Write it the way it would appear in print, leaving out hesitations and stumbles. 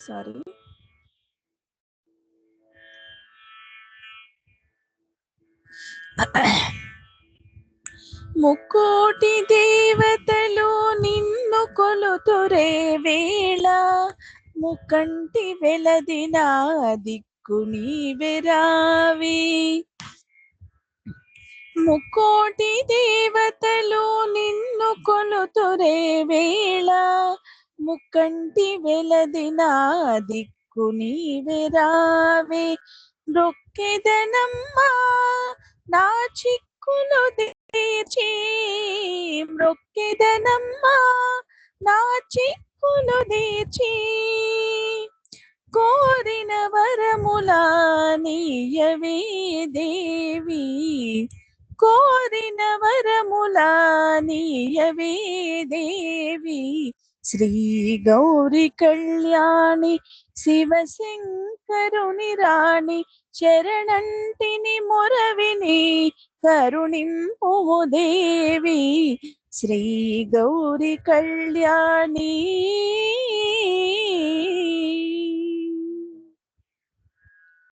Sorry. ముక్కోటి దేవతలు నిన్ను కొలుతురే వేళ, ముక్కంటి వెలదిన దిక్కు నీవెరావి. ముక్కోటి దేవతలు నిన్ను కొలుతురే వేళ, ముక్కంటి వెలదిన దిక్కు నీవెరావి. మృక్కెదనమ్మా నా చిక్కులు తీర్చి, మృక్కెదనమ్మా నా చిక్కులు తీర్చి, కోరిన వరములా నీయవే దేవి, కోరిన వరములా నీయవే దేవి. శ్రీ గౌరి కళ్యాణి శివశంకరుని రాణి, శరణంటిని మొరవిని కరుణింపుము దేవి. శ్రీ గౌరి కళ్యాణి